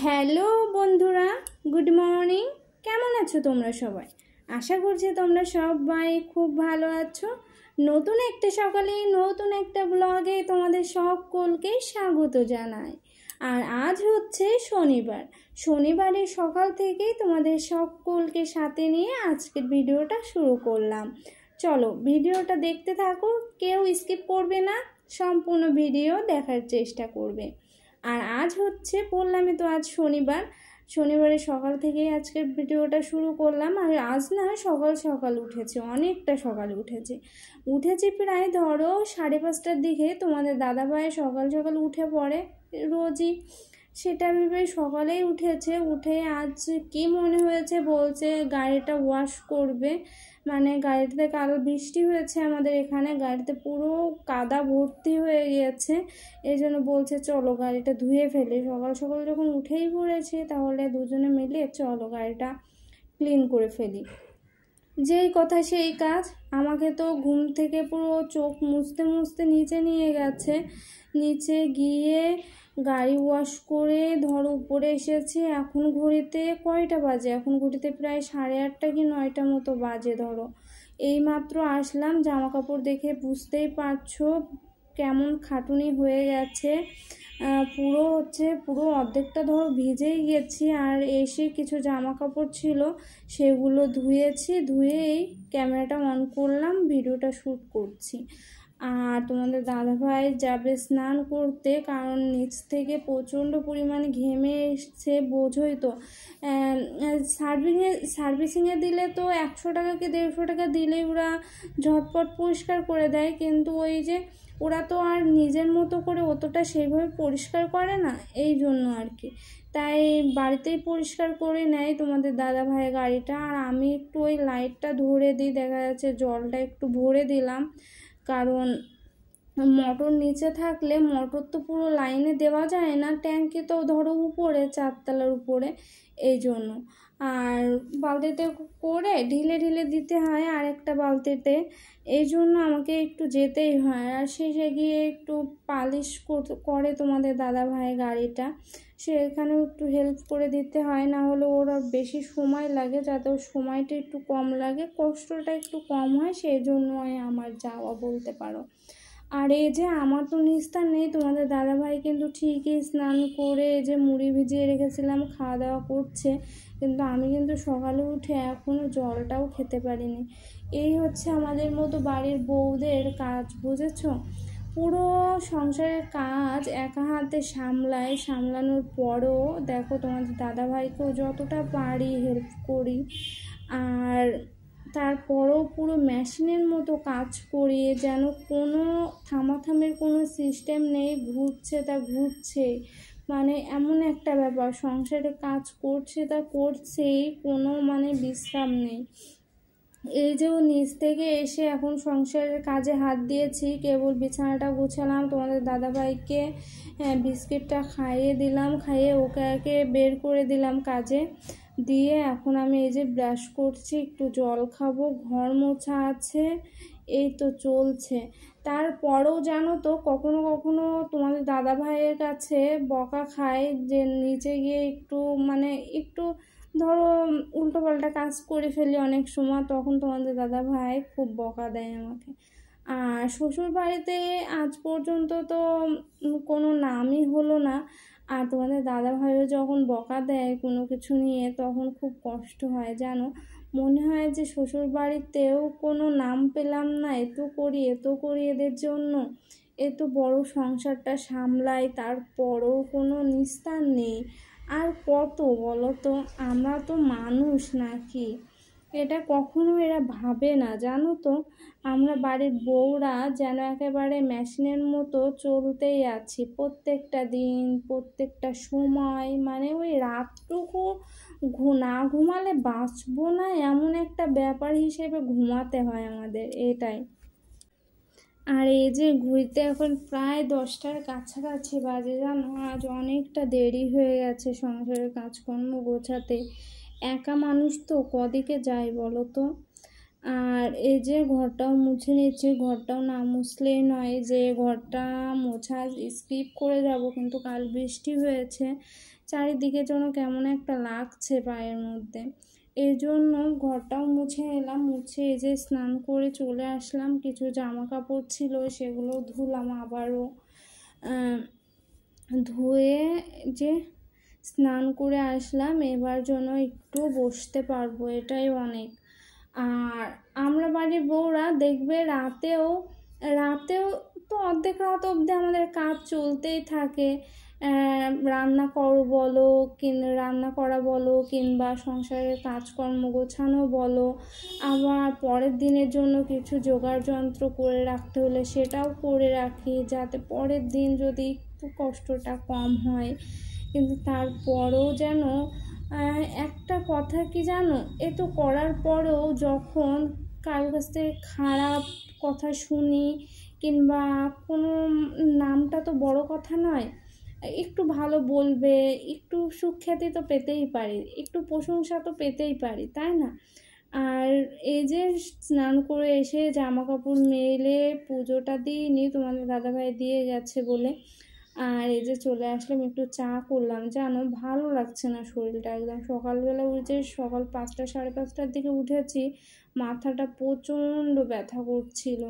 Hello বন্ধুরা, good morning. কেমন আছো তোমরা সবাই? আশা করছি তোমরা সবাই খুব ভালো আছো। নতুন একটা সকালে নতুন একটা ব্লগে তোমাদের সকলকে স্বাগত জানাই। আর আজ হচ্ছে শনিবার। শনিবারের সকাল থেকেই তোমাদের সকলকে সাথে নিয়ে আজকের ভিডিওটা শুরু করলাম। চলো ভিডিওটা দেখতে থাকো, কেউ স্কিপ করবে না, সম্পূর্ণ ভিডিও দেখার চেষ্টা করবে। আর আজ হচ্ছে বললামই তো, আজ শনিবারের সকাল থেকেই আজকের ভিডিওটা শুরু করলাম। আর আজ না সকাল সকাল উঠেছে, অনেকটা সকালে উঠেছি প্রায় ধরো 5:30টার দিকে। তোমাদের দাদাভাই সকাল সকাল উঠে পড়ে রোজই, সেটা ভেবে সকালেই উঠেছে। উঠে আজ কি মনে হয়েছে বলছে গাড়িটা ওয়াশ করবে, মানে গাড়িতে কাল বৃষ্টি হয়েছে আমাদের এখানে, গাড়িতে পুরো কাদা ভর্তি হয়ে গিয়েছে। এই জন্য বলছে চলো গাড়িটা ধুয়ে ফেলি। সকাল সকাল যখন উঠেই পড়েছে তাহলে দুজনে মিলে চলো গাড়িটা ক্লিন করে ফেলি। যেই কথা সেই কাজ। আমাকে তো ঘুম থেকে পুরো চোখ মুছতে মুছতে নিচে নিয়ে গেছে। নিচে গিয়ে গাড়ি ওয়াশ করে ধরো উপরে এসেছি। এখন ঘড়িতে কয়টা বাজে? এখন ঘড়িতে প্রায় 8:30 কি 9টা মতো বাজে ধরো। এইমাত্র আসলাম, জামা কাপড় দেখে বুঝতেই পারছো কেমন খাটুনি হয়ে গেছে। পুরো অর্ধেকটা ধরো ভিজেই গেছি। আর এসে কিছু জামা কাপড় ছিল সেগুলো ধুয়েছি, ধুয়েই ক্যামেরাটা অন করলাম, ভিডিওটা শ্যুট করছি। আর তোমাদের দাদাভাই যাবে স্নান করতে, কারণ নিচ থেকে প্রচণ্ড পরিমাণে ঘেমে এসছে, বোঝোই তো। সার্ভিসিংয়ে দিলে তো 100 টাকা কি 150 টাকা দিলেই ওরা ঝটপট পরিষ্কার করে দেয়, কিন্তু ওই যে ওরা তো আর নিজের মতো করে অতটা সেইভাবে পরিষ্কার করে না, এই জন্য আর কি। তাই বাড়িতেই পরিষ্কার করে নেয় তোমাদের দাদাভাইয়ের গাড়িটা। আর আমি একটু ওই লাইটটা ধরে দিই, দেখা যাচ্ছে জলটা একটু ভরে দিলাম, কারণ মোটর নিচে থাকলে মোটর তো পুরো লাইনে দেওয়া যায় না, ট্যাঙ্কি তো ধরো উপরে 4 তলার উপরে, এই জন্য। আর বালতিতে করে ঢিলে ঢিলে দিতে হয় আরেকটা বালতিতে, এই জন্য আমাকে একটু যেতেই হয়। আর শেষে গিয়ে একটু পালিশ করে তোমাদের দাদাভাই গাড়িটা, সেখানেও একটু হেল্প করে দিতে হয়, না হলে ওর বেশি সময় লাগে, যাতে ওর সময়টা একটু কম লাগে, কষ্টটা একটু কম হয়, সেই জন্যই আমার যাওয়া বলতে পারো। আর এই যে আমার তো নিস্তার নেই, তোমাদের দাদাভাই কিন্তু ঠিকই স্নান করে এই যে মুড়ি ভিজিয়ে রেখেছিলাম খাওয়া দাওয়া করছে, কিন্তু আমি কিন্তু সকালে উঠে এখনও জলটাও খেতে পারিনি। এই হচ্ছে আমাদের মতো বাড়ির বউদের কাজ, বুঝেছো? পুরো সংসারের কাজ একা হাতে সামলানোর পরও দেখো তোমাদের দাদাভাইকেও যতটা পারি হেল্প করি। আর তারপরও পুরো মেশিনের মতো কাজ করিয়ে, যেন কোনো থামাথামের কোনো সিস্টেম নেই, ঘুরছে তা ঘুরছে, মানে এমন একটা ব্যাপার, সংসারে কাজ করছে তা করছেই, কোনো মানে বিশ্রাম নেই। এই যে ও নিচ থেকে এসে এখন সংসারের কাজে হাত দিয়েছি, কেবল বিছানাটা গুছালাম, তোমাদের দাদাভাইকে বিস্কিটটা খাইয়ে দিলাম, খাইয়ে ওকে বের করে দিলাম কাজে দিয়ে। এখন আমি এই যে ব্রাশ করছি, একটু জল খাবো, ঘর মোছা আছে, এই তো চলছে। তারপরেও জানো তো কখনো কখনো তোমাদের দাদাভাইয়ের কাছে বকা খায়, যে নিচে গিয়ে একটু ধরো উল্টোপাল্টা কাজ করে ফেলি অনেক সময়, তখন তোমাদের দাদাভাই খুব বকা দেয় আমাকে। আর শ্বশুর বাড়িতে আজ পর্যন্ত তো কোনো নামই হলো না। আর তোমাদের দাদাভাইও যখন বকা দেয় কোনো কিছু নিয়ে, তখন খুব কষ্ট হয় জানো। মনে হয় যে শ্বশুর বাড়িতেও কোনো নাম পেলাম না, এত করি এদের জন্য, এত বড় সংসারটা সামলাই, তারপরও কোনো নিস্তার নেই। আর কত বলো তো, আমরা তো মানুষ নাকি? এটা কখনো এরা ভাবে না, জানো তো। আমরা বাড়ির বউরা যেন একেবারে মেশিনের মতো চলতেই আছি, প্রত্যেকটা দিন প্রত্যেকটা সময়, মানে ওই রাতটুকু না ঘুমালে বাঁচবো না, এমন একটা ব্যাপার হিসেবে ঘুমাতে হয় আমাদের, এটাই। আর এই যে ঘুরতে এখন প্রায় 10টার কাছাকাছি বাজে জানো। আজ অনেকটা দেরি হয়ে গেছে সংসারের কাজকর্ম গোছাতে, একা মানুষ তো কদিকে যায় বলো তো। আর এই যে ঘরটাও মুছে নিচ্ছি, ঘরটাও না মুছলেই নয়, যে ঘরটা মোছা স্কিপ করে যাব, কিন্তু কাল বৃষ্টি হয়েছে, চারিদিকে যেন কেমন একটা লাগছে পায়ের মধ্যে। এই জন্য ঘরটাও মুছে এলাম, মুছে এই যে স্নান করে চলে আসলাম। কিছু জামা কাপড় ছিল সেগুলো ধুলাম আবারও, ধুয়ে যে স্নান করে আসলাম। এবার জন্য একটু বসতে পারবো, এটাই অনেক। আর আমরা বাড়ির বউরা দেখবে রাতেও তো অর্ধেক রাত অবধি আমাদের কাজ চলতেই থাকে। রান্না করা বলো কিংবা সংসারের কাজকর্ম গোছানো বলো, আবার পরের দিনের জন্য কিছু জোগাড় যন্ত্র করে রাখতে হলে সেটাও করে রাখি, যাতে পরের দিন যদি একটু কষ্টটা কম হয়। কিন্তু তারপরেও যেন একটা কথা কি জানো, এ তো করার পরেও যখন কারোর কাছ থেকে খারাপ কথা শুনি কিংবা কোনো, নামটা তো বড় কথা নয়, একটু ভালো বলবে, একটু সুখ্যাতি তো পেতেই পারি, একটু প্রশংসা তো পেতেই পারি, তাই না? আর এই যে স্নান করে এসে জামা কাপড় মেলে পুজোটা দিইনি, তোমাদের দাদাভাই দিয়ে গেছে বলে। আর এই যে চলে আসলাম, একটু চা করলাম। জানো ভালো লাগছে না শরীরটা একদম। সকালবেলা উঠে সকাল 5টা 5:30টার দিকে উঠেছি, মাথাটা প্রচণ্ড ব্যথা করছিল।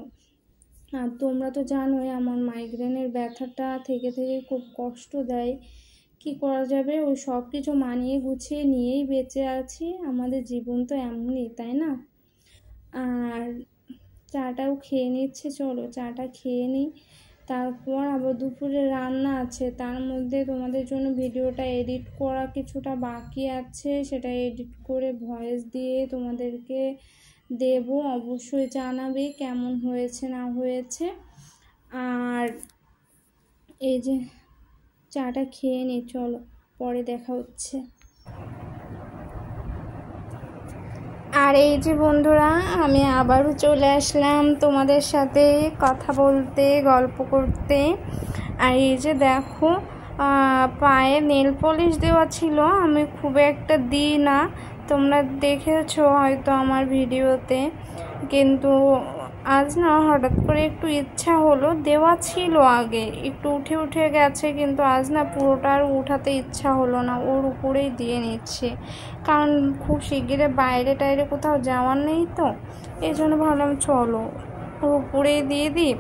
আর তোমরা তো জানোই আমার মাইগ্রেনের ব্যথাটা থেকে খুব কষ্ট দেয়। কি করা যাবে, ওই সব কিছু মানিয়ে গুছিয়ে নিয়েই বেঁচে আছি। আমাদের জীবন তো এমনই, তাই না? আর চাটাও খেয়ে নিচ্ছে, চলো চাটা খেয়ে নিই। তারপর আবার দুপুরে রান্না আছে, তার মধ্যে তোমাদের জন্য ভিডিওটা এডিট করা কিছুটা বাকি আছে, সেটা এডিট করে ভয়েস দিয়ে তোমাদেরকে দেব। অবশ্যই জানাবে কেমন হয়েছে না হয়েছে। আর এই যে চাটা খেয়ে নিই, চলো পরে দেখা হচ্ছে। আর এই যে বন্ধুরা, আমি আবারও চলে আসলাম তোমাদের সাথে কথা বলতে, গল্প করতে। আর এই যে দেখো, পায়ে নেল পলিশ দেওয়া ছিল, আমি খুব একটা দিই না, তোমরা দেখেছো হয়তো আমার ভিডিওতে। কিন্তু আজ না হঠাৎ করে একটু ইচ্ছা হলো, দেওয়া ছিল আগে, একটু উঠে গেছে, কিন্তু আজ না পুরোটা আর উঠাতে ইচ্ছা হলো না, ওর উপরেই দিয়ে নিচ্ছে। কারণ খুব শিগগিরে বাইরে টাইরে কোথাও যাওয়ার নেই তো, এই জন্য ভাবলাম চলো ওর উপরেই দিয়ে দিই।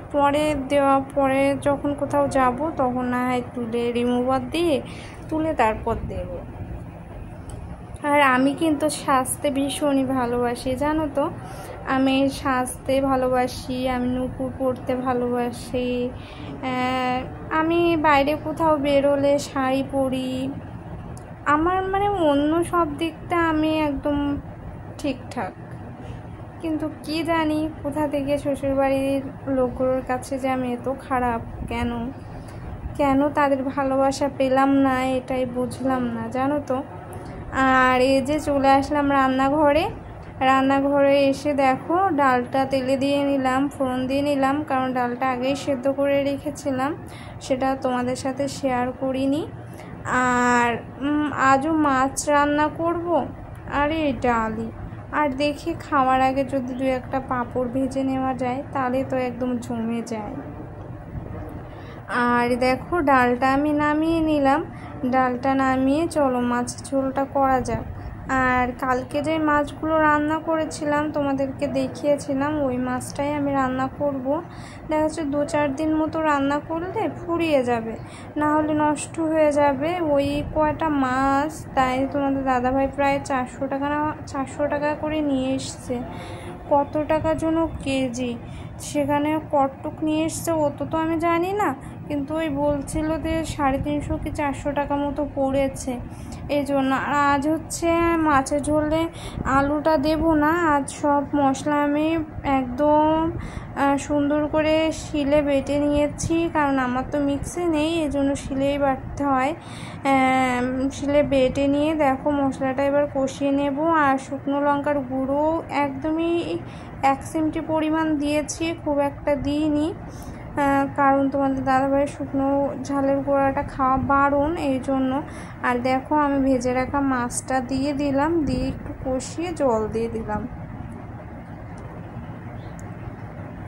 পরে যখন কোথাও যাব তখন না হয় তুলে রিমুভার দিয়ে তুলে তারপর দেব। আর আমি কিন্তু সাজতে ভীষণই ভালোবাসি, জানো তো, আমি সাজতে ভালোবাসি, আমি নূপুর পরতে ভালোবাসি। আমি বাইরে কোথাও বেরোলে শাড়ি পরি, আমার মানে অন্য সব দিকটা আমি একদম ঠিকঠাক। কিন্তু কি জানি কোথা থেকে শ্বশুরবাড়ির লোকগুলোর কাছে যে আমি এত খারাপ, কেন তাদের ভালোবাসা পেলাম না, এটাই বুঝলাম না, জানো তো। আর এই যে চলে আসলাম রান্নাঘরে এসে দেখো ডালটা তেলে দিয়ে নিলাম, ফোড়ন দিয়ে নিলাম, কারণ ডালটা আগেই সেদ্ধ করে রেখেছিলাম, সেটা তোমাদের সাথে শেয়ার করিনি। আর আজও মাছ রান্না করব, আর এই ডালই। আর দেখি খাওয়ার আগে যদি 2-1টা পাঁপড় ভেজে নেওয়া যায় তাহলে তো একদম জমে যায়। আর দেখো ডালটা আমি নামিয়ে নিলাম, ডালটা নামিয়ে চলো মাছের ঝোলটা করা যাক। আর কালকে যে মাছগুলো রান্না করেছিলাম তোমাদেরকে দেখিয়েছিলাম, ওই মাছটাই আমি রান্না করব। দেখা যাচ্ছে 2-4 দিন মতো রান্না করলে ফুরিয়ে যাবে, না হলে নষ্ট হয়ে যাবে ওই কয়টা মাছ। তাই তোমাদের দাদাভাই প্রায় 400 টাকা করে নিয়ে এসছে। কত টাকার জন্য কেজি, সেখানে কটটুক নিয়ে এসছে অত তো আমি জানি না, কিন্তু ওই বলছিল যে 350 কি 400 টাকা মতো পড়েছে। এই জন্য আর আজ হচ্ছে মাছের ঝোলে আলুটা দেব না, আজ সব মশলা আমি একদম সুন্দর করে শিলে বেটে নিয়েছি, কারণ আমার তো মিক্সি নেই, এই জন্য শিলেই বাটতে হয়। শিলে বেটে নিয়ে দেখো মশলাটা এবার কষিয়ে নেব। আর শুকনো লঙ্কার গুঁড়ো একদমই 1 চিমটি পরিমাণ দিয়েছি, খুব একটা দিইনি, কারণ তোমাদের দাদাভাইয়ের শুকনো ঝালের গুঁড়াটা খাওয়া বারণ, এই জন্য। আর দেখো আমি ভেজে রাখা মাছটা দিয়ে দিলাম, দিয়ে একটু কষিয়ে জল দিয়ে দিলাম।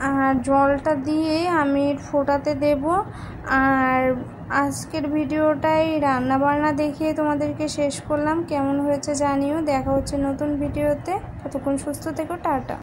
আর জলটা দিয়ে আমি ফোটাতে দেব। আর আজকের ভিডিওটাই রান্না বান্না দেখিয়ে তোমাদেরকে শেষ করলাম। কেমন হয়েছে জানিও। দেখা হচ্ছে নতুন ভিডিওতে। ততক্ষণ সুস্থ থেকো, টাটা।